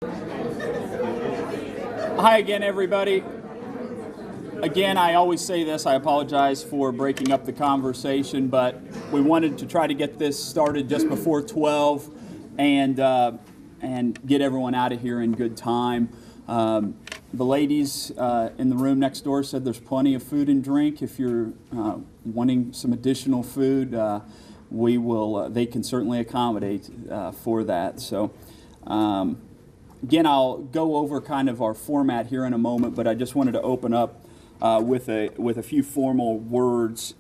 Hi again, everybody. Again, I always say this, I apologize for breaking up the conversation, but we wanted to try to get this started just before 12 and get everyone out of here in good time. The ladies in the room next door said there's plenty of food and drink. If you're wanting some additional food, they can certainly accommodate for that. So, again, I'll go over kind of our format here in a moment, but I just wanted to open up with a few formal words.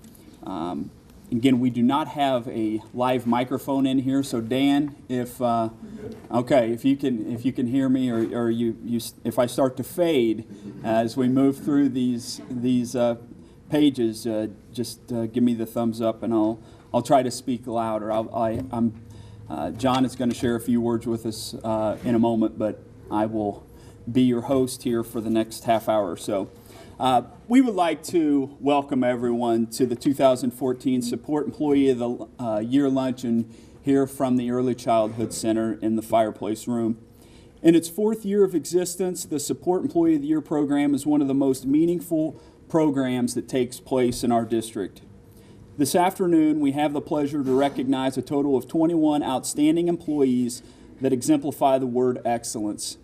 Again, we do not have a live microphone in here, so Dan, if you can hear me, or if I start to fade as we move through these pages, just give me the thumbs up, and I'll try to speak louder. John is going to share a few words with us in a moment, but I will be your host here for the next half hour or so. We would like to welcome everyone to the 2014 Support Employee of the Year Luncheon here from the Early Childhood Center in the Fireplace Room. In its fourth year of existence, the Support Employee of the Year program is one of the most meaningful programs that takes place in our district. This afternoon, we have the pleasure to recognize a total of 21 outstanding employees that exemplify the word excellence.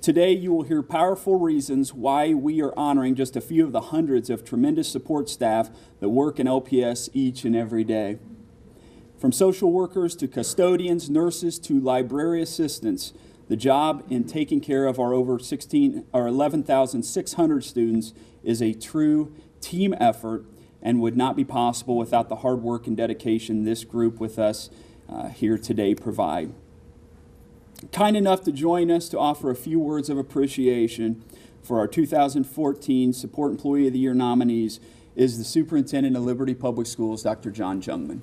Today, you will hear powerful reasons why we are honoring just a few of the hundreds of tremendous support staff that work in LPS each and every day. From social workers to custodians, nurses to library assistants, the job in taking care of our over 11,600 students is a true team effort and would not be possible without the hard work and dedication this group with us here today provide. Kind enough to join us to offer a few words of appreciation for our 2014 Support Employee of the Year nominees is the Superintendent of Liberty Public Schools, Dr. John Jungman.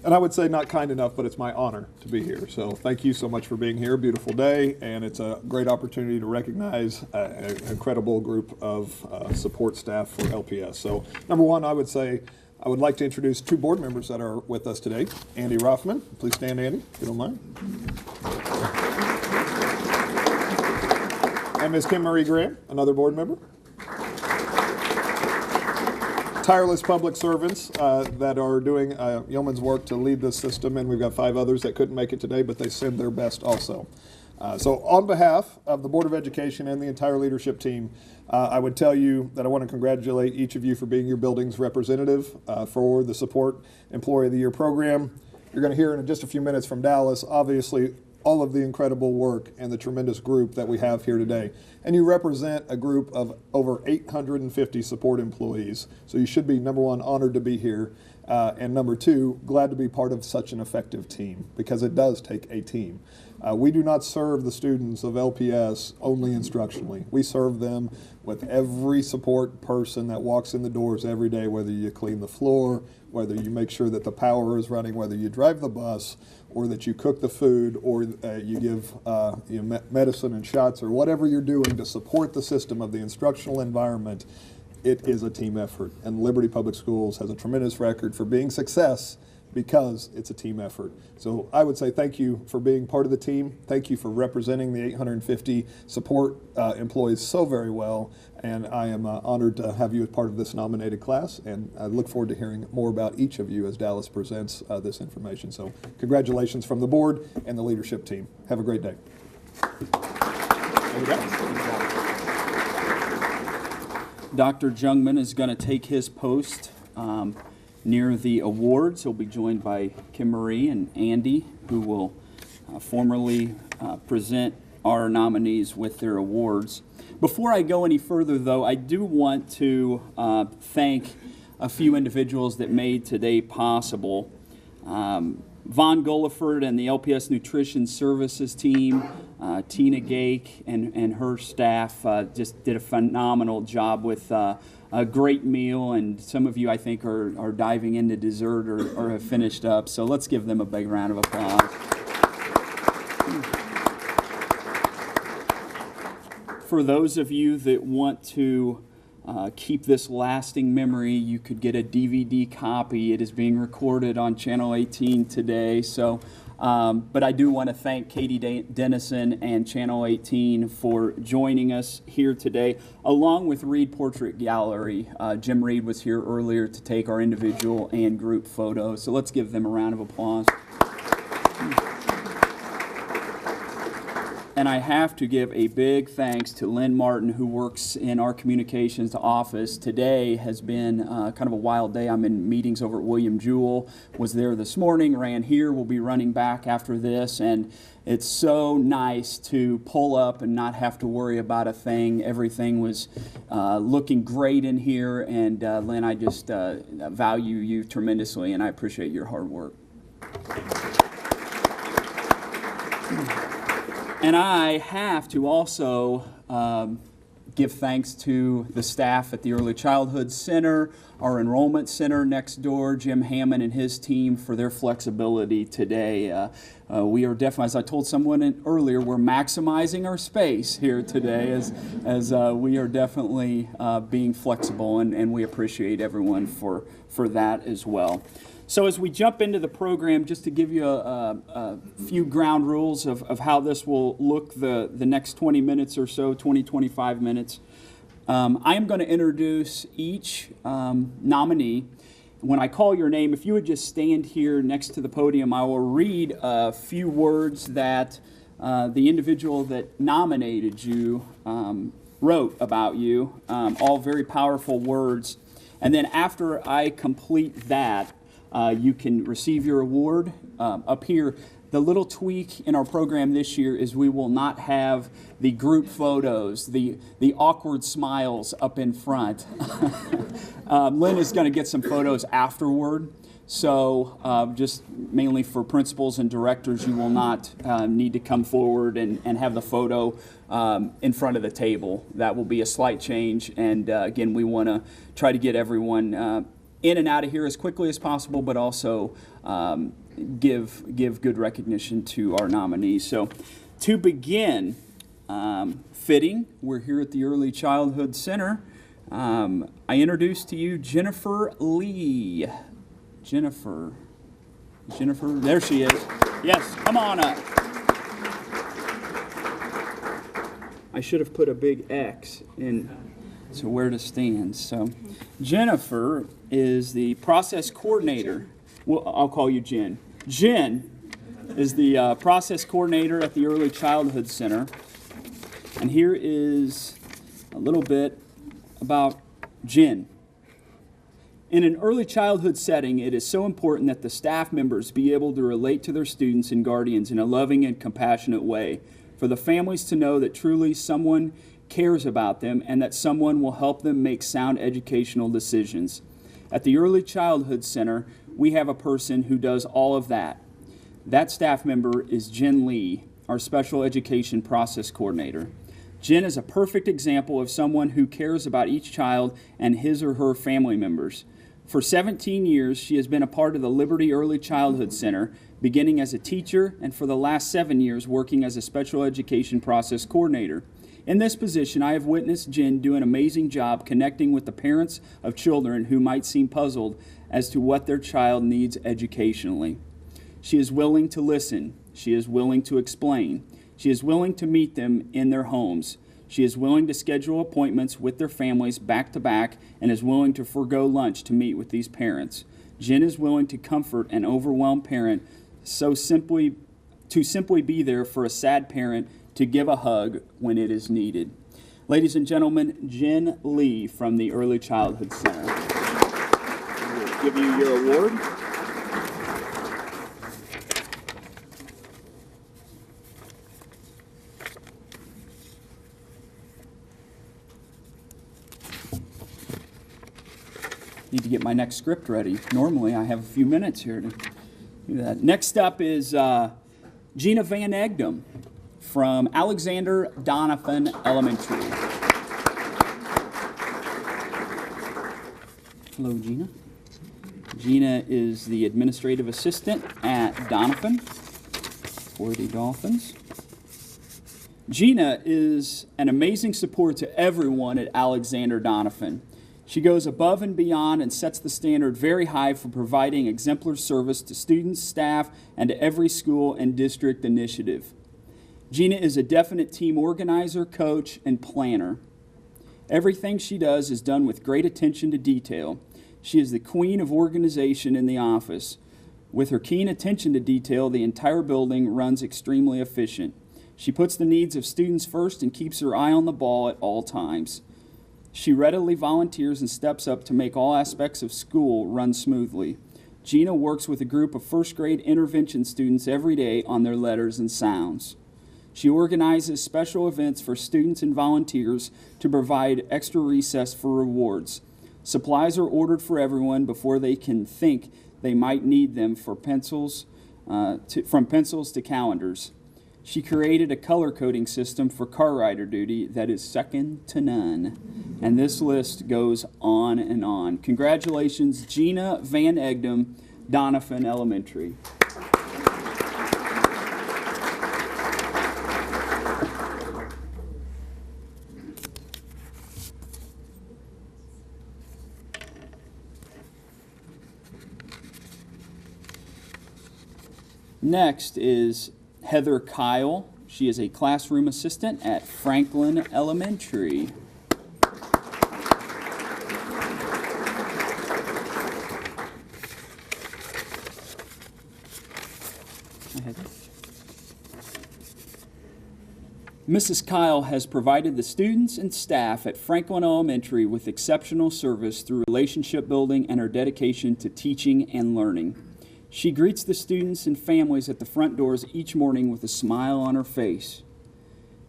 And I would say not kind enough, but it's my honor to be here. So thank you so much for being here. Beautiful day, and it's a great opportunity to recognize an incredible group of support staff for LPS. So number one, I would say I would like to introduce two board members that are with us today. Andy Rothman, please stand, Andy, if you don't mind. And Ms. Kim Marie Graham, another board member. Tireless public servants that are doing yeoman's work to lead this system, and we've got 5 others that couldn't make it today, but they send their best also. So on behalf of the Board of Education and the entire leadership team, I would tell you that I want to congratulate each of you for being your building's representative for the Support Employee of the Year program. You're going to hear in just a few minutes from Dallas, obviously, all of the incredible work and the tremendous group that we have here today. And you represent a group of over 850 support employees. So you should be, number one, honored to be here. And number two, glad to be part of such an effective team, because it does take a team. We do not serve the students of LPS only instructionally. We serve them with every support person that walks in the doors every day, whether you clean the floor, whether you make sure that the power is running, whether you drive the bus, or that you cook the food, or you give medicine and shots, or whatever you're doing to support the system of the instructional environment. It is a team effort, and Liberty Public Schools has a tremendous record for being success because it's a team effort. So I would say thank you for being part of the team. Thank you for representing the 850 support employees so very well, and I am honored to have you as part of this nominated class, and I look forward to hearing more about each of you as Dallas presents this information. So congratulations from the board and the leadership team. Have a great day. Dr. Jungman is going to take his post near the awards. He'll be joined by Kim Marie and Andy, who will formally present our nominees with their awards. Before I go any further, though, I do want to thank a few individuals that made today possible. Vaughn Gulliford and the LPS Nutrition Services team, Tina Gake and her staff just did a phenomenal job with a great meal, and some of you, I think, are diving into dessert or have finished up. So let's give them a big round of applause. For those of you that want to keep this lasting memory, you could get a DVD copy. It is being recorded on Channel 18 today. So, but I do want to thank Katie Dennison and Channel 18 for joining us here today, along with Reed Portrait Gallery. Jim Reed was here earlier to take our individual and group photos. So let's give them a round of applause. And I have to give a big thanks to Lynn Martin, who works in our communications office. Today has been kind of a wild day. I'm in meetings over at William Jewell, was there this morning, ran here, will be running back after this, and it's so nice to pull up and not have to worry about a thing. Everything was looking great in here, and Lynn, I just value you tremendously, and I appreciate your hard work. And I have to also give thanks to the staff at the Early Childhood Center, our enrollment center next door, Jim Hammond and his team, for their flexibility today. We are definitely, as I told someone earlier, we're maximizing our space here today as we are definitely being flexible, and we appreciate everyone for that as well. So as we jump into the program, just to give you a few ground rules of how this will look the next 20 minutes or so, 25 minutes. I am going to introduce each nominee. When I call your name, if you would just stand here next to the podium, I will read a few words that the individual that nominated you wrote about you, all very powerful words. And then after I complete that, you can receive your award. Up here, the little tweak in our program this year is we will not have the group photos, the awkward smiles up in front. Lynn is going to get some photos afterward. So just mainly for principals and directors, you will not need to come forward and have the photo in front of the table. That will be a slight change. And again, we want to try to get everyone in and out of here as quickly as possible, but also give good recognition to our nominees. So to begin, fitting, we're here at the Early Childhood Center. I introduce to you Jennifer Lee. Jennifer, there she is. Yes, come on up. I should have put a big X in so where to stand. So Jennifer is the process coordinator. Well, I'll call you Jen. Jen is the process coordinator at the Early Childhood Center. And here is a little bit about Jen. In an early childhood setting, it is so important that the staff members be able to relate to their students and guardians in a loving and compassionate way, for the families to know that truly someone cares about them and that someone will help them make sound educational decisions. At the Early Childhood Center, we have a person who does all of that. That staff member is Jen Lee, our special education process coordinator. Jen is a perfect example of someone who cares about each child and his or her family members. For 17 years, she has been a part of the Liberty Early Childhood Center, beginning as a teacher and for the last 7 years working as a special education process coordinator. In this position, I have witnessed Jen do an amazing job connecting with the parents of children who might seem puzzled as to what their child needs educationally. She is willing to listen. She is willing to explain. She is willing to meet them in their homes. She is willing to schedule appointments with their families back to back and is willing to forego lunch to meet with these parents. Jen is willing to comfort an overwhelmed parent, to simply be there for a sad parent, to give a hug when it is needed. Ladies and gentlemen, Jen Lee from the Early Childhood Center. We'll give you your award. Need to get my next script ready. Normally I have a few minutes here to do that. Next up is Gina Van Egdom from Alexander Donovan Elementary. Hello, Gina. Gina is the administrative assistant at Donovan for the Dolphins. Gina is an amazing support to everyone at Alexander Donovan. She goes above and beyond and sets the standard very high for providing exemplary service to students, staff, and to every school and district initiative. Gina is a definite team organizer, coach, and planner. Everything she does is done with great attention to detail. She is the queen of organization in the office. With her keen attention to detail, the entire building runs extremely efficient. She puts the needs of students first and keeps her eye on the ball at all times. She readily volunteers and steps up to make all aspects of school run smoothly. Gina works with a group of first grade intervention students every day on their letters and sounds. She organizes special events for students and volunteers to provide extra recess for rewards. Supplies are ordered for everyone before they can think they might need them from pencils to calendars. She created a color coding system for car rider duty that is second to none. And this list goes on and on. Congratulations, Gina Van Egdom, Donovan Elementary. Next is Heather Kyle. She is a classroom assistant at Franklin Elementary. Mrs. Kyle has provided the students and staff at Franklin Elementary with exceptional service through relationship building and her dedication to teaching and learning. She greets the students and families at the front doors each morning with a smile on her face.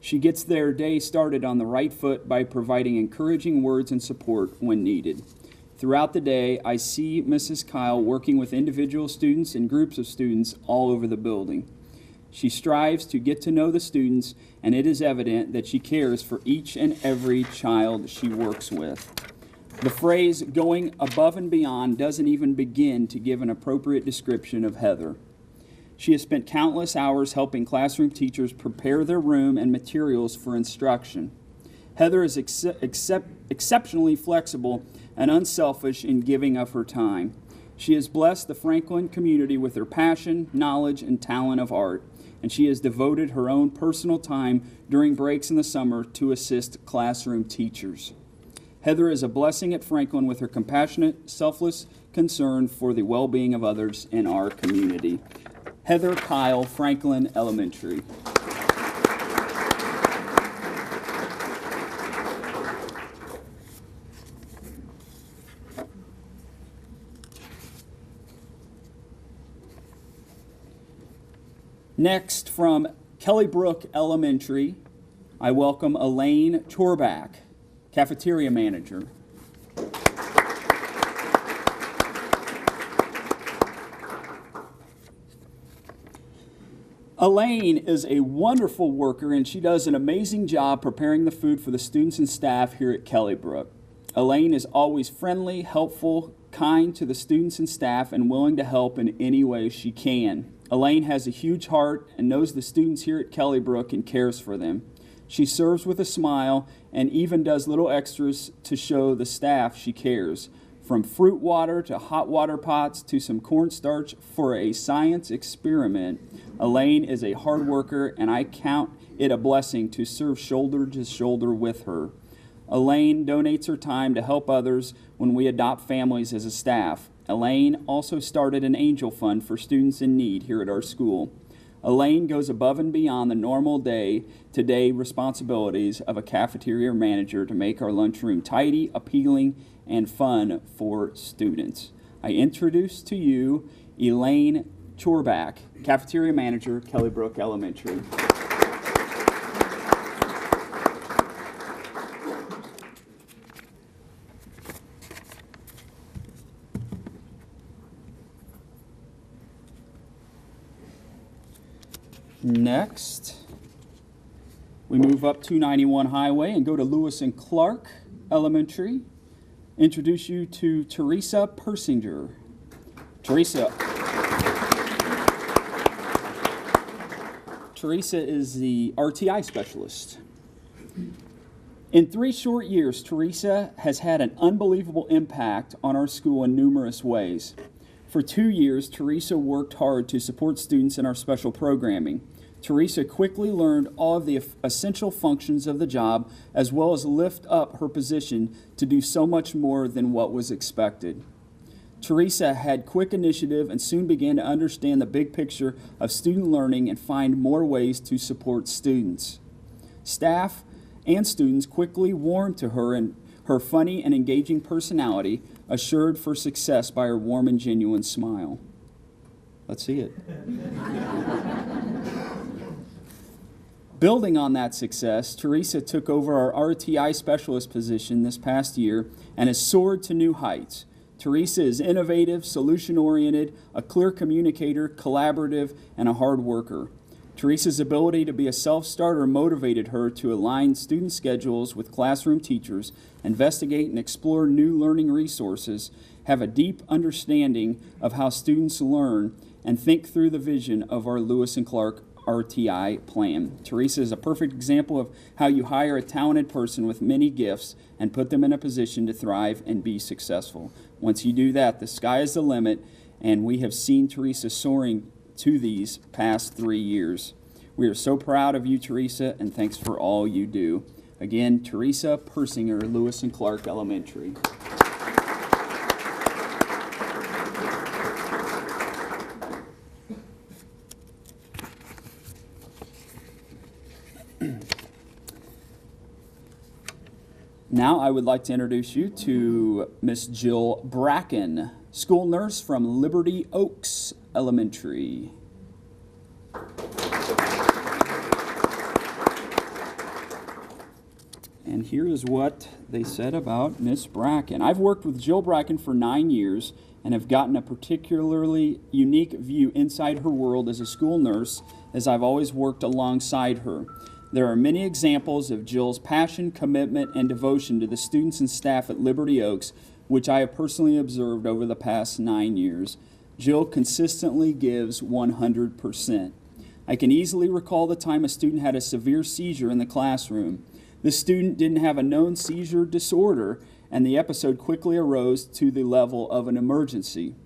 She gets their day started on the right foot by providing encouraging words and support when needed. Throughout the day, I see Mrs. Kyle working with individual students and groups of students all over the building. She strives to get to know the students, and it is evident that she cares for each and every child she works with. The phrase going above and beyond doesn't even begin to give an appropriate description of Heather. She has spent countless hours helping classroom teachers prepare their room and materials for instruction. Heather is exceptionally flexible and unselfish in giving of her time. She has blessed the Franklin community with her passion, knowledge, and talent of art, and she has devoted her own personal time during breaks in the summer to assist classroom teachers. Heather is a blessing at Franklin with her compassionate, selfless concern for the well-being of others in our community. Heather Kyle, Franklin Elementary. Next, from Kelly Brook Elementary, I welcome Elaine Chorbach, Cafeteria Manager. Elaine is a wonderful worker, and she does an amazing job preparing the food for the students and staff here at Kelly Brook. Elaine is always friendly, helpful, kind to the students and staff, and willing to help in any way she can. Elaine has a huge heart and knows the students here at Kelly Brook and cares for them. She serves with a smile and even does little extras to show the staff she cares. From fruit water to hot water pots to some cornstarch for a science experiment, Elaine is a hard worker, and I count it a blessing to serve shoulder to shoulder with her. Elaine donates her time to help others when we adopt families as a staff. Elaine also started an angel fund for students in need here at our school. Elaine goes above and beyond the normal day-to-day responsibilities of a cafeteria manager to make our lunchroom tidy, appealing, and fun for students. I introduce to you Elaine Chorbach, Cafeteria Manager, Kelly Brook Elementary. Next, we move up 291 Highway and go to Lewis and Clark Elementary. Introduce you to Teresa Persinger. Teresa Teresa is the RTI specialist. In 3 short years, Teresa has had an unbelievable impact on our school in numerous ways. For 2 years, Teresa worked hard to support students in our special programming. Teresa quickly learned all of the essential functions of the job, as well as lift up her position to do so much more than what was expected. Teresa had quick initiative and soon began to understand the big picture of student learning and find more ways to support students. Staff and students quickly warmed to her and her funny and engaging personality, assured for success by her warm and genuine smile. Let's see it. Building on that success, Teresa took over our RTI specialist position this past year and has soared to new heights. Teresa is innovative, solution-oriented, a clear communicator, collaborative, and a hard worker. Teresa's ability to be a self-starter motivated her to align student schedules with classroom teachers, investigate and explore new learning resources, have a deep understanding of how students learn, and think through the vision of our Lewis and Clark RTI plan. Teresa is a perfect example of how you hire a talented person with many gifts and put them in a position to thrive and be successful. Once you do that, the sky is the limit, and we have seen Teresa soaring to these past 3 years. We are so proud of you, Teresa, and thanks for all you do. Again, Teresa Persinger, Lewis and Clark Elementary. Now I would like to introduce you to Miss Jill Bracken, school nurse from Liberty Oaks Elementary. And here is what they said about Miss Bracken. I've worked with Jill Bracken for 9 years and have gotten a particularly unique view inside her world as a school nurse, as I've always worked alongside her. There are many examples of Jill's passion, commitment, and devotion to the students and staff at Liberty Oaks, which I have personally observed over the past 9 years. Jill consistently gives 100%. I can easily recall the time a student had a severe seizure in the classroom. The student didn't have a known seizure disorder, and the episode quickly arose to the level of an emergency.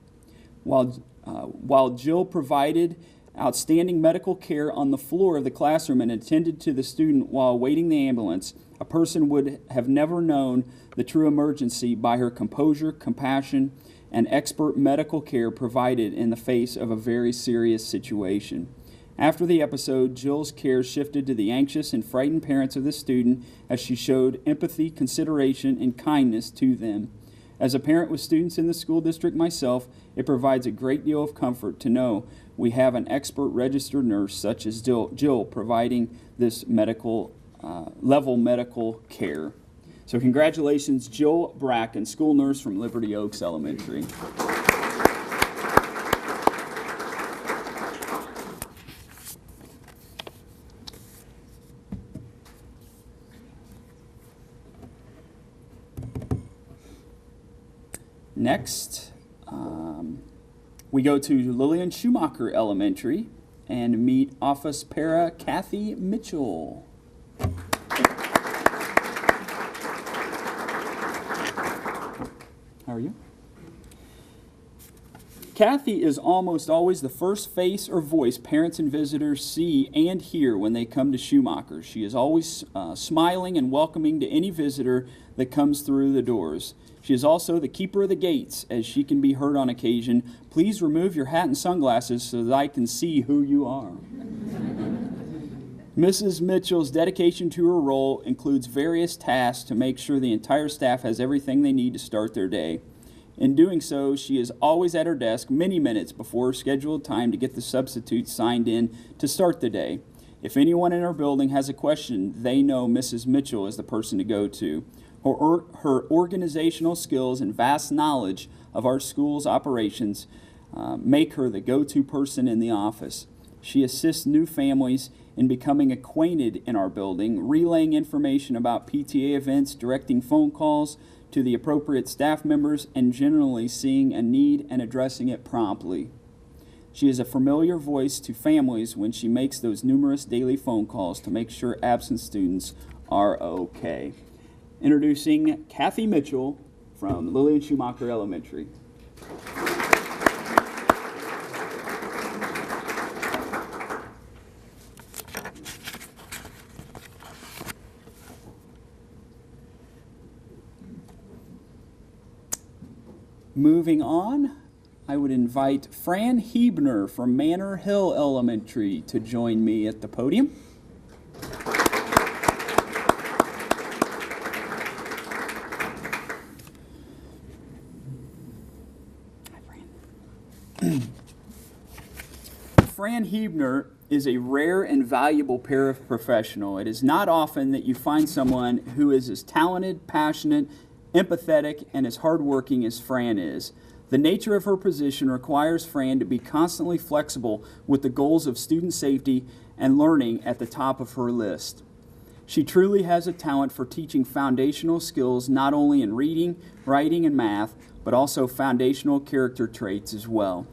While Jill provided outstanding medical care on the floor of the classroom and attended to the student while awaiting the ambulance, a person would have never known the true emergency by her composure, compassion, and expert medical care provided in the face of a very serious situation. After the episode, Jill's care shifted to the anxious and frightened parents of the student as she showed empathy, consideration, and kindness to them. As a parent with students in the school district myself, it provides a great deal of comfort to know we have an expert registered nurse such as Jill providing this level medical care. So congratulations, Jill Bracken, school nurse from Liberty Oaks Elementary. Next, we go to Lillian Schumacher Elementary and meet Office Para Kathy Mitchell. How are you? Kathy is almost always the first face or voice parents and visitors see and hear when they come to Schumacher. She is always smiling and welcoming to any visitor that comes through the doors. She is also the keeper of the gates, as she can be heard on occasion. Please remove your hat and sunglasses so that I can see who you are. Mrs. Mitchell's dedication to her role includes various tasks to make sure the entire staff has everything they need to start their day. In doing so, she is always at her desk many minutes before her scheduled time to get the substitutes signed in to start the day. If anyone in our building has a question, they know Mrs. Mitchell is the person to go to. Her organizational skills and vast knowledge of our school's operations make her the go-to person in the office. She assists new families in becoming acquainted in our building, relaying information about PTA events, directing phone calls to the appropriate staff members, and generally seeing a need and addressing it promptly. She is a familiar voice to families when she makes those numerous daily phone calls to make sure absent students are okay. Introducing Kathy Mitchell from Lillian Schumacher Elementary. Moving on, I would invite Fran Hebner from Manor Hill Elementary to join me at the podium. Fran Hebner is a rare and valuable paraprofessional. It is not often that you find someone who is as talented, passionate, empathetic, and as hardworking as Fran is. The nature of her position requires Fran to be constantly flexible with the goals of student safety and learning at the top of her list. She truly has a talent for teaching foundational skills not only in reading, writing, and math, but also foundational character traits as well.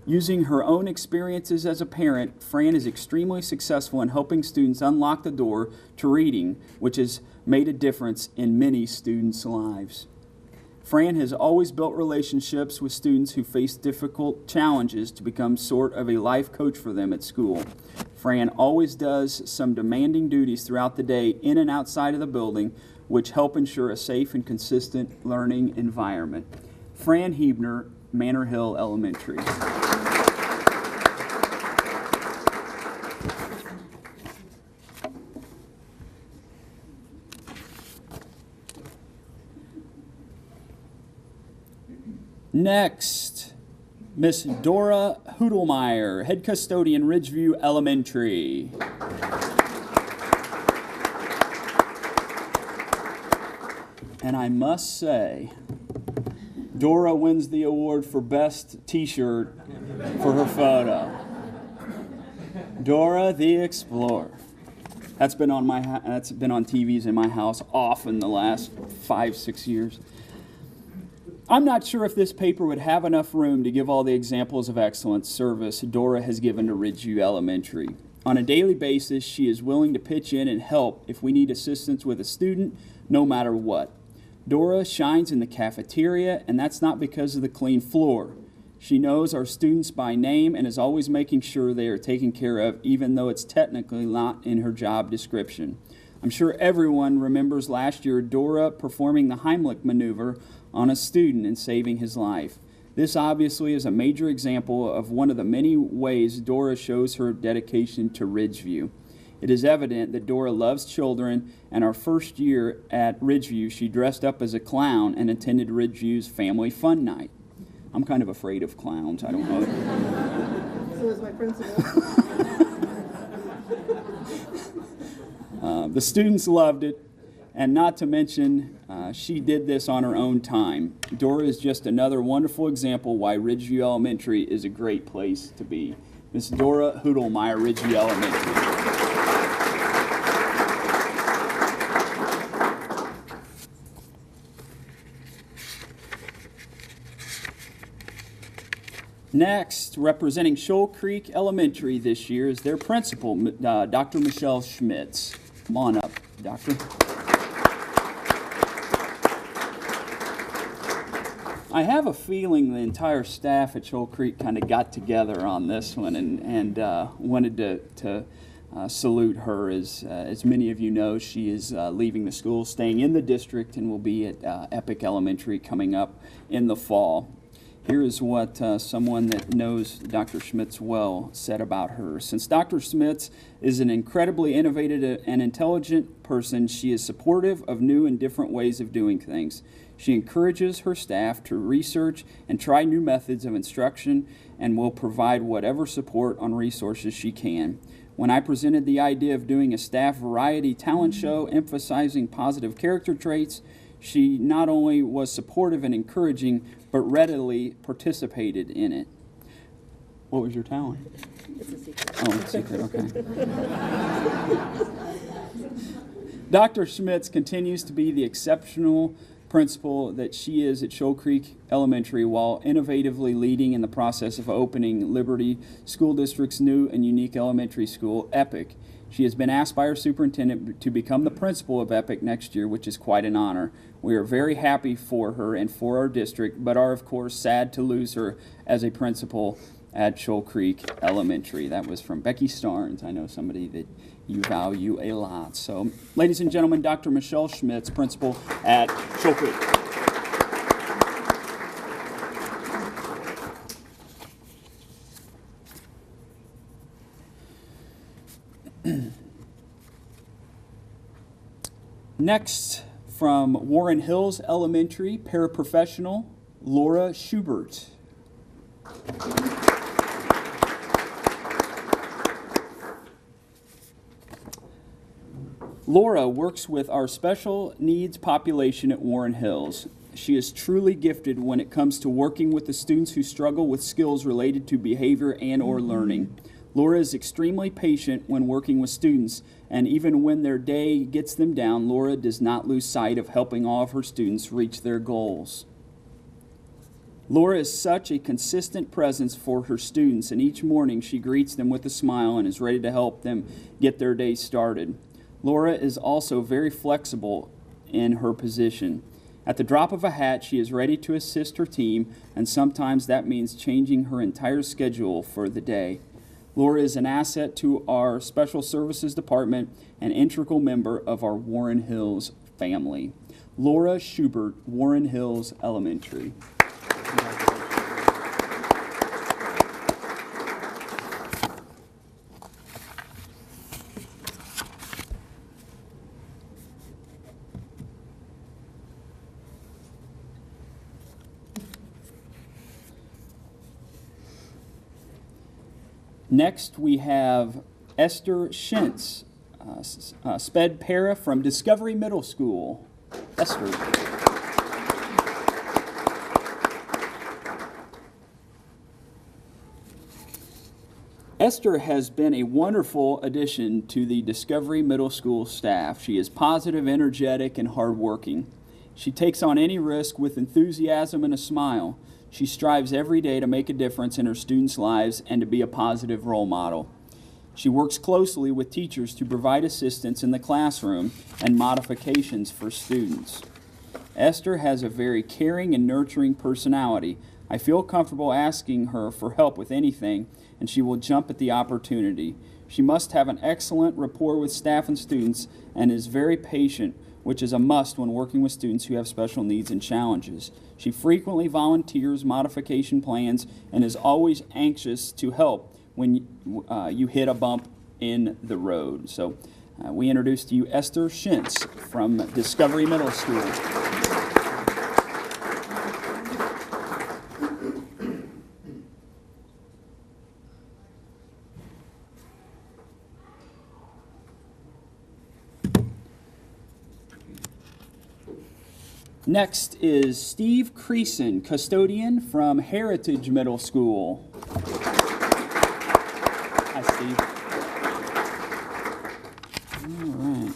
Using her own experiences as a parent, Fran is extremely successful in helping students unlock the door to reading, which has made a difference in many students' lives. Fran has always built relationships with students who face difficult challenges to become sort of a life coach for them at school. Fran always does some demanding duties throughout the day in and outside of the building, which help ensure a safe and consistent learning environment. Fran Hebner, Manor Hill Elementary. Next, Miss Dora Hudelmeyer, Head Custodian, Ridgeview Elementary. And I must say, Dora wins the award for Best T-shirt for her photo. Dora the Explorer. That's been on TVs in my house often the last 5-6 years. I'm not sure if this paper would have enough room to give all the examples of excellent service Dora has given to Ridgeview Elementary. On a daily basis, she is willing to pitch in and help if we need assistance with a student, no matter what. Dora shines in the cafeteria, and that's not because of the clean floor. She knows our students by name and is always making sure they are taken care of, even though it's technically not in her job description. I'm sure everyone remembers last year Dora performing the Heimlich maneuver on a student and saving his life. This obviously is a major example of one of the many ways Dora shows her dedication to Ridgeview. It is evident that Dora loves children, and our first year at Ridgeview, she dressed up as a clown and attended Ridgeview's Family Fun Night. I'm kind of afraid of clowns, I don't know. So is my principal. The students loved it, and not to mention, she did this on her own time. Dora is just another wonderful example why Ridgeview Elementary is a great place to be. Miss Dora Hudelmeyer, Ridgeview Elementary. Next, representing Shoal Creek Elementary this year is their principal, Dr. Michelle Schmitz. Come on up, Doctor. I have a feeling the entire staff at Shoal Creek kind of got together on this one and wanted to salute her. As many of you know, she is leaving the school, staying in the district, and will be at Epic Elementary coming up in the fall. Here is what someone that knows Dr. Schmitz well said about her. Since Dr. Schmitz is an incredibly innovative and intelligent person, she is supportive of new and different ways of doing things. She encourages her staff to research and try new methods of instruction and will provide whatever support on resources she can. When I presented the idea of doing a staff variety talent show emphasizing positive character traits, she not only was supportive and encouraging, but readily participated in it. What was your talent? It's a secret. Oh, it's a secret, okay. Dr. Schmitz continues to be the exceptional principal that she is at Shoal Creek Elementary while innovatively leading in the process of opening Liberty School District's new and unique elementary school, Epic. She has been asked by her superintendent to become the principal of Epic next year, which is quite an honor. We are very happy for her and for our district, but are, of course, sad to lose her as a principal at Shoal Creek Elementary. That was from Becky Starnes. I know somebody that you value a lot. So, ladies and gentlemen, Dr. Michelle Schmitz, principal at Shoal Creek. Next, from Warren Hills Elementary, paraprofessional Laura Schubert. Laura works with our special needs population at Warren Hills. She is truly gifted when it comes to working with the students who struggle with skills related to behavior and or learning. Laura is extremely patient when working with students, and even when their day gets them down, Laura does not lose sight of helping all of her students reach their goals. Laura is such a consistent presence for her students, and each morning she greets them with a smile and is ready to help them get their day started. Laura is also very flexible in her position. At the drop of a hat, she is ready to assist her team, and sometimes that means changing her entire schedule for the day. Laura is an asset to our Special Services Department, an integral member of our Warren Hills family. Laura Schubert, Warren Hills Elementary. Next, we have Esther Schintz, sped para from Discovery Middle School. Esther. Esther has been a wonderful addition to the Discovery Middle School staff. She is positive, energetic, and hardworking. She takes on any risk with enthusiasm and a smile. She strives every day to make a difference in her students' lives and to be a positive role model. She works closely with teachers to provide assistance in the classroom and modifications for students. Esther has a very caring and nurturing personality. I feel comfortable asking her for help with anything, and she will jump at the opportunity. She must have an excellent rapport with staff and students and is very patient, which is a must when working with students who have special needs and challenges. She frequently volunteers modification plans and is always anxious to help when you hit a bump in the road. So we introduce to you Esther Schintz from Discovery Middle School. Next is Steve Creason, custodian from Heritage Middle School. Hi, Steve. All right.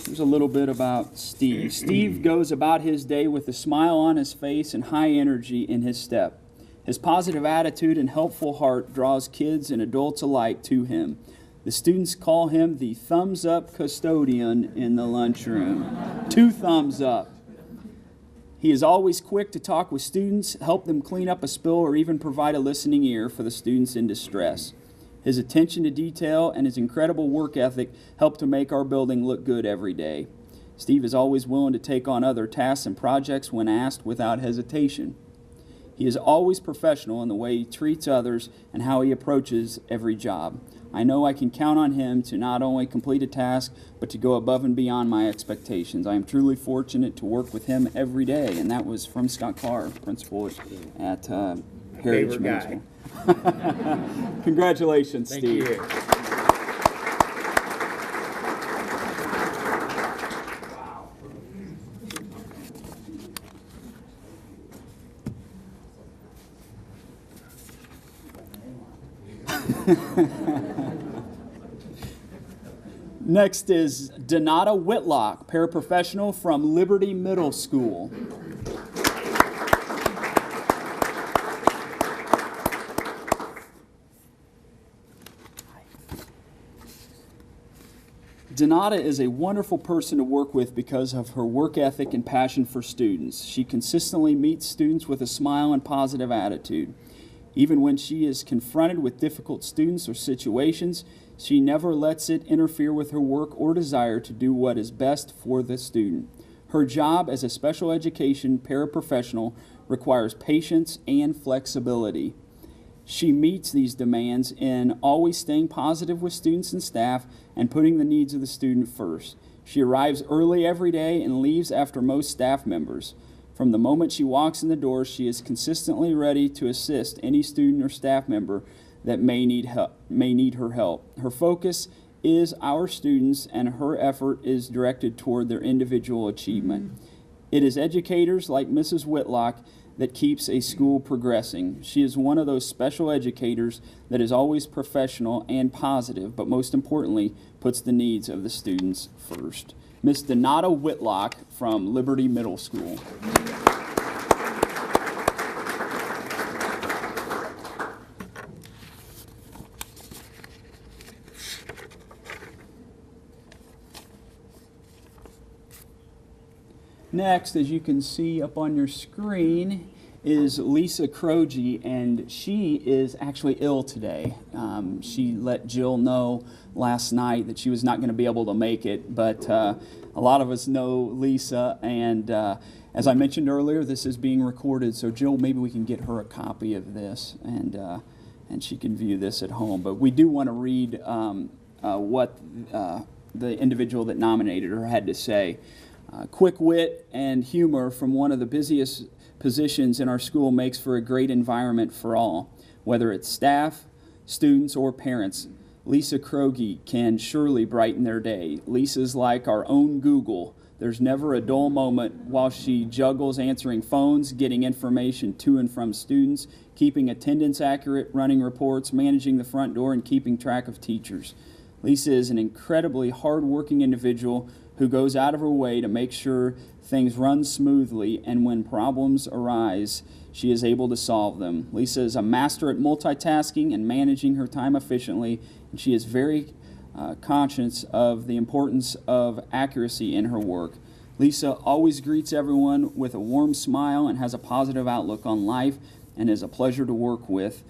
Here's a little bit about Steve. Steve goes about his day with a smile on his face and high energy in his step. His positive attitude and helpful heart draws kids and adults alike to him. The students call him the thumbs-up custodian in the lunchroom. 2 thumbs up. He is always quick to talk with students, help them clean up a spill, or even provide a listening ear for the students in distress. His attention to detail and his incredible work ethic help to make our building look good every day. Steve is always willing to take on other tasks and projects when asked without hesitation. He is always professional in the way he treats others and how he approaches every job. I know I can count on him to not only complete a task, but to go above and beyond my expectations. I am truly fortunate to work with him every day, and that was from Scott Carr, principal at Heritage Middle School. Congratulations, Thank Steve. You. Next is Donata Whitlock, paraprofessional from Liberty Middle School. Donata is a wonderful person to work with because of her work ethic and passion for students. She consistently meets students with a smile and positive attitude. Even when she is confronted with difficult students or situations, she never lets it interfere with her work or desire to do what is best for the student. Her job as a special education paraprofessional requires patience and flexibility. She meets these demands in always staying positive with students and staff and putting the needs of the student first. She arrives early every day and leaves after most staff members. From the moment she walks in the door, she is consistently ready to assist any student or staff member that may need her help. Her focus is our students, and her effort is directed toward their individual achievement. It is educators like Mrs. Whitlock that keeps a school progressing. She is one of those special educators that is always professional and positive, but most importantly, puts the needs of the students first. Miss Donata Whitlock from Liberty Middle School. Next, as you can see up on your screen, is Lisa Croge, and she is actually ill today. She let Jill know last night that she was not going to be able to make it, but a lot of us know Lisa, and as I mentioned earlier, this is being recorded, so Jill, maybe we can get her a copy of this, and she can view this at home. But we do want to read what the individual that nominated her had to say. Quick wit and humor from one of the busiest positions in our school makes for a great environment for all, whether it's staff, students, or parents. Lisa Croge can surely brighten their day. Lisa's like our own Google. There's never a dull moment while she juggles answering phones, getting information to and from students, keeping attendance accurate, running reports, managing the front door, and keeping track of teachers. Lisa is an incredibly hard-working individual who goes out of her way to make sure things run smoothly, and when problems arise, she is able to solve them. Lisa is a master at multitasking and managing her time efficiently, and she is very conscious of the importance of accuracy in her work. Lisa always greets everyone with a warm smile and has a positive outlook on life, and is a pleasure to work with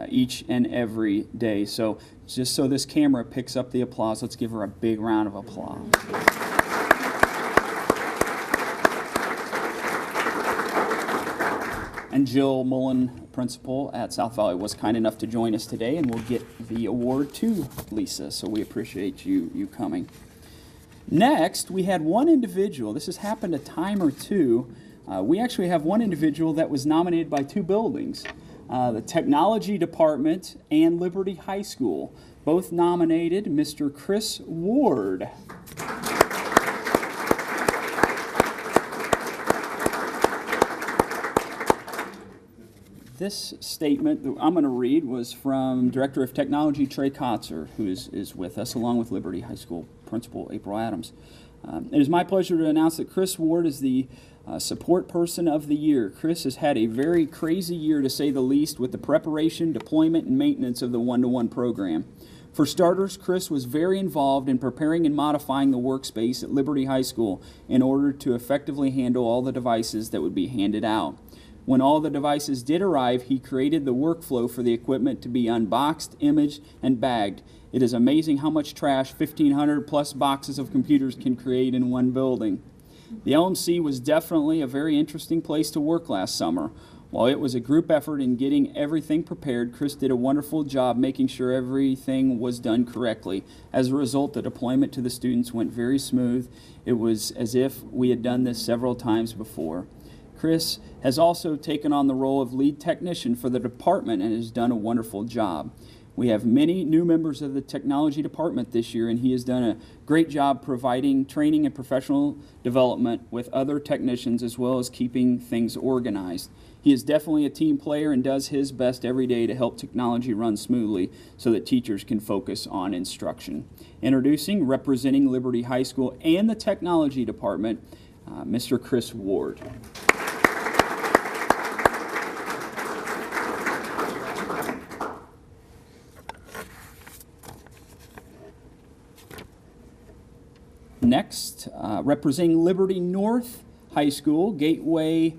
each and every day. So just so this camera picks up the applause, let's give her a big round of applause. And Jill Mullen, principal at South Valley, was kind enough to join us today, and we'll get the award to Lisa, so we appreciate you coming. Next, we had one individual. This has happened a time or two. We actually have one individual that was nominated by two buildings, the Technology Department and Liberty High School. Both nominated Mr. Chris Ward. This statement that I'm going to read was from Director of Technology Trey Kotzer, who is with us, along with Liberty High School Principal April Adams. It is my pleasure to announce that Chris Ward is the Support Person of the Year. Chris has had a very crazy year, to say the least, with the preparation, deployment, and maintenance of the one-to-one program. For starters, Chris was very involved in preparing and modifying the workspace at Liberty High School in order to effectively handle all the devices that would be handed out. When all the devices did arrive, he created the workflow for the equipment to be unboxed, imaged, and bagged. It is amazing how much trash 1,500 plus boxes of computers can create in one building. The LMC was definitely a very interesting place to work last summer. While it was a group effort in getting everything prepared, Chris did a wonderful job making sure everything was done correctly. As a result, the deployment to the students went very smooth. It was as if we had done this several times before. Chris has also taken on the role of lead technician for the department and has done a wonderful job. We have many new members of the technology department this year, and he has done a great job providing training and professional development with other technicians, as well as keeping things organized. He is definitely a team player and does his best every day to help technology run smoothly so that teachers can focus on instruction. Introducing, representing Liberty High School and the technology department, Mr. Chris Ward. Next, representing Liberty North High School, Gateway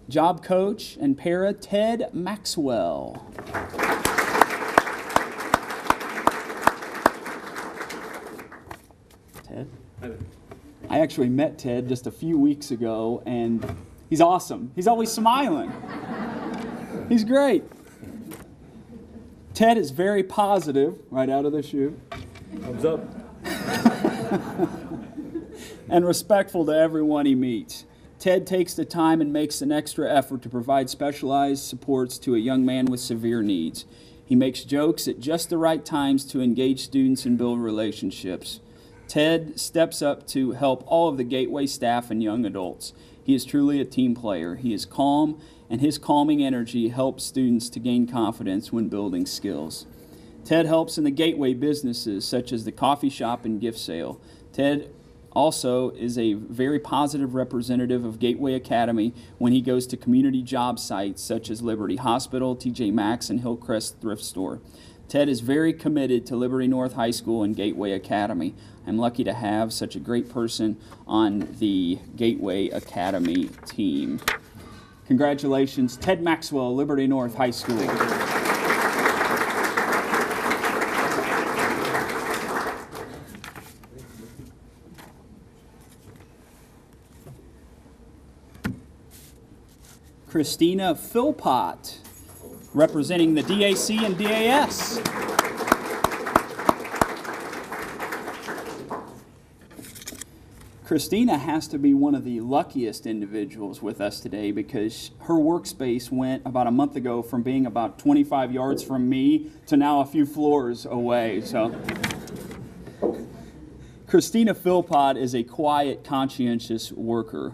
job coach and para, Ted Maxwell. Ted? I actually met Ted just a few weeks ago, and he's awesome. He's always smiling. He's great. Ted is very positive right out of the chute. Thumbs up. And respectful to everyone he meets. Ted takes the time and makes an extra effort to provide specialized supports to a young man with severe needs. He makes jokes at just the right times to engage students and build relationships. Ted steps up to help all of the Gateway staff and young adults. He is truly a team player. He is calm, and his calming energy helps students to gain confidence when building skills. Ted helps in the Gateway businesses, such as the coffee shop and gift sale. Ted also is a very positive representative of Gateway Academy when he goes to community job sites such as Liberty Hospital, TJ Maxx, and Hillcrest Thrift Store. Ted is very committed to Liberty North High School and Gateway Academy. I'm lucky to have such a great person on the Gateway Academy team. Congratulations, Ted Maxwell, Liberty North High School. Christina Philpott, representing the DAC and DAS. Christina has to be one of the luckiest individuals with us today because her workspace went about a month ago from being about 25 yards from me to now a few floors away. So, Christina Philpott is a quiet, conscientious worker.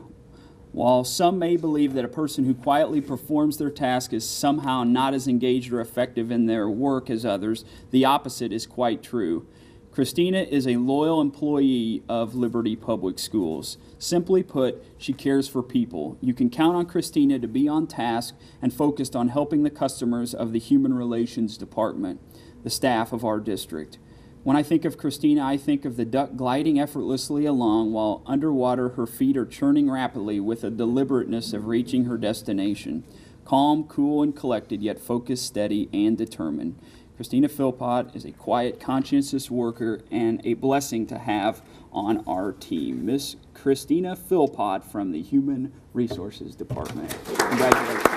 While some may believe that a person who quietly performs their task is somehow not as engaged or effective in their work as others, the opposite is quite true. Christina is a loyal employee of Liberty Public Schools. Simply put, she cares for people. You can count on Christina to be on task and focused on helping the customers of the Human Relations Department, the staff of our district. When I think of Christina, I think of the duck gliding effortlessly along while underwater her feet are churning rapidly with a deliberateness of reaching her destination. Calm, cool, and collected, yet focused, steady, and determined. Christina Philpott is a quiet, conscientious worker and a blessing to have on our team. Miss Christina Philpott from the Human Resources Department. Congratulations.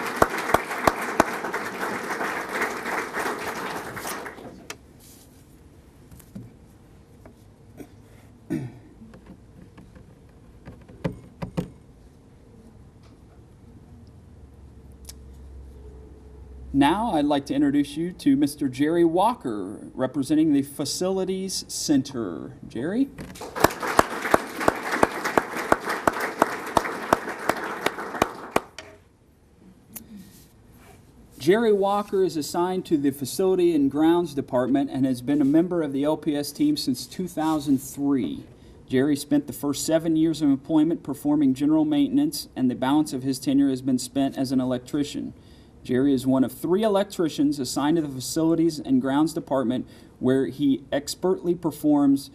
Now I'd like to introduce you to Mr. Jerry Walker, representing the Facilities Center. Jerry? Jerry Walker is assigned to the Facility and Grounds Department and has been a member of the LPS team since 2003. Jerry spent the first 7 years of employment performing general maintenance, and the balance of his tenure has been spent as an electrician. Jerry is one of 3 electricians assigned to the Facilities and Grounds Department where he expertly performs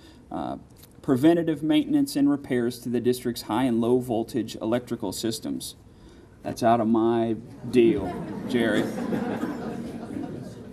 preventative maintenance and repairs to the district's high and low voltage electrical systems. That's out of my deal, Jerry.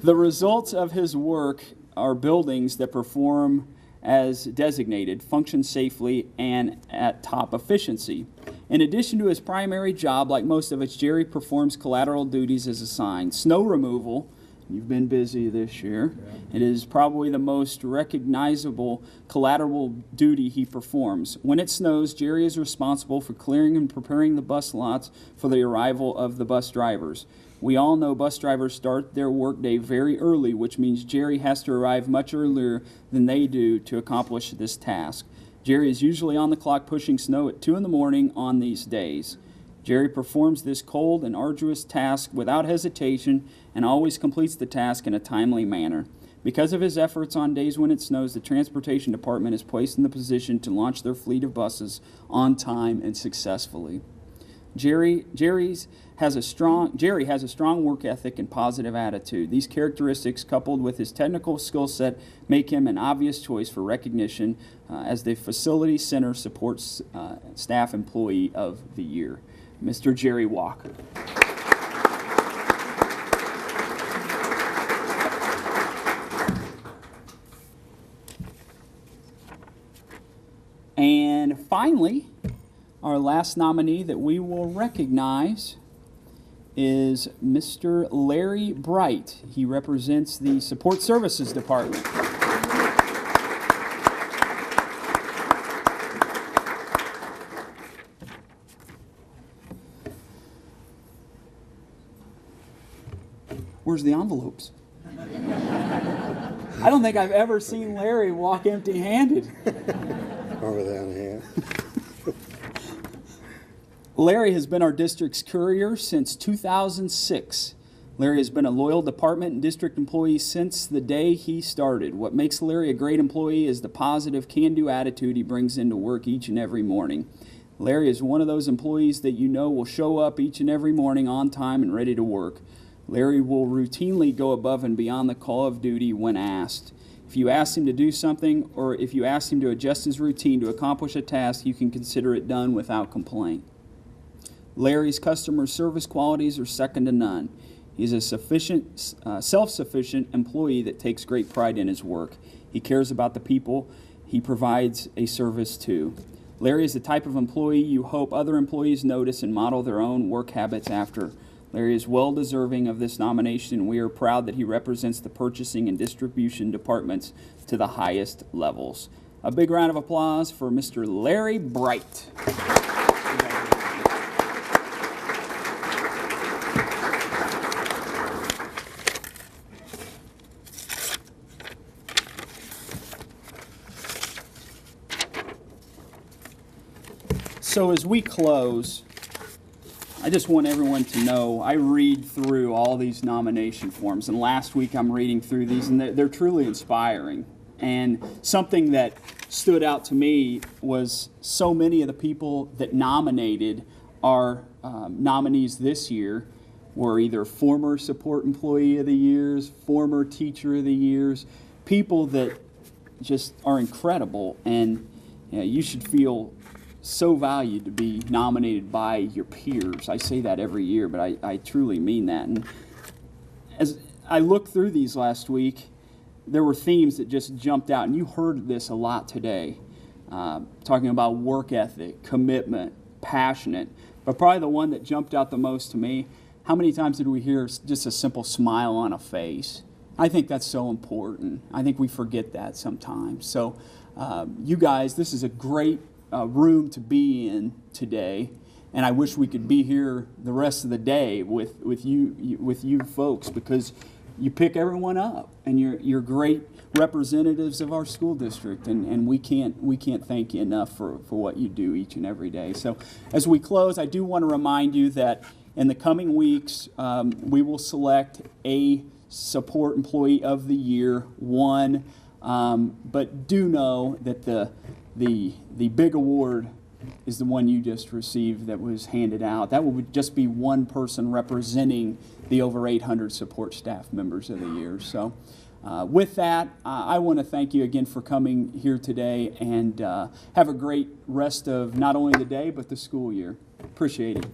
The results of his work are buildings that perform as designated, function safely, and at top efficiency. In addition to his primary job, like most of us, Jerry performs collateral duties as assigned. Snow removal, you've been busy this year. It is probably the most recognizable collateral duty he performs. When it snows, Jerry is responsible for clearing and preparing the bus lots for the arrival of the bus drivers. We all know bus drivers start their workday very early, which means Jerry has to arrive much earlier than they do to accomplish this task. Jerry is usually on the clock pushing snow at 2 in the morning on these days. Jerry performs this cold and arduous task without hesitation and always completes the task in a timely manner. Because of his efforts on days when it snows, the Transportation Department is placed in the position to launch their fleet of buses on time and successfully. Jerry has a strong work ethic and positive attitude. These characteristics, coupled with his technical skill set, make him an obvious choice for recognition as the Facility Center Supports Staff Employee of the Year. Mr. Jerry Walker. And finally, our last nominee that we will recognize is Mr. Larry Bright. He represents the Support Services Department. Where's the envelopes? I don't think I've ever seen Larry walk empty-handed. Over down here. Larry has been our district's courier since 2006. Larry has been a loyal department and district employee since the day he started. What makes Larry a great employee is the positive, can-do attitude he brings into work each and every morning. Larry is one of those employees that you know will show up each and every morning on time and ready to work. Larry will routinely go above and beyond the call of duty when asked. If you ask him to do something, or if you ask him to adjust his routine to accomplish a task, you can consider it done without complaint. Larry's customer service qualities are second to none. He's a self-sufficient employee that takes great pride in his work. He cares about the people he provides a service to. Larry is the type of employee you hope other employees notice and model their own work habits after. Larry is well deserving of this nomination, and we are proud that he represents the purchasing and distribution departments to the highest levels. A big round of applause for Mr. Larry Bright. So as we close, I just want everyone to know I read through all these nomination forms, and last week I'm reading through these, and they're truly inspiring. And something that stood out to me was so many of the people that nominated our nominees this year were either former Support Employee of the Years, former Teacher of the Years, people that just are incredible, and you should feel so valued to be nominated by your peers. I say that every year, but I truly mean that. And as I looked through these last week, there were themes that just jumped out, and you heard this a lot today, talking about work ethic, commitment, passionate, but probably the one that jumped out the most to me, how many times did we hear just a simple smile on a face? I think that's so important. I think we forget that sometimes. So you guys, this is a great room to be in today, and I wish we could be here the rest of the day with you folks, because you pick everyone up, and you're great representatives of our school district, and we can't thank you enough for what you do each and every day. So as we close, I do want to remind you that in the coming weeks we will select a Support Employee of the Year, one, but do know that the big award is the one you just received that was handed out. That would just be one person representing the over 800 support staff members of the year. So with that, I want to thank you again for coming here today, and have a great rest of not only the day but the school year. Appreciate it.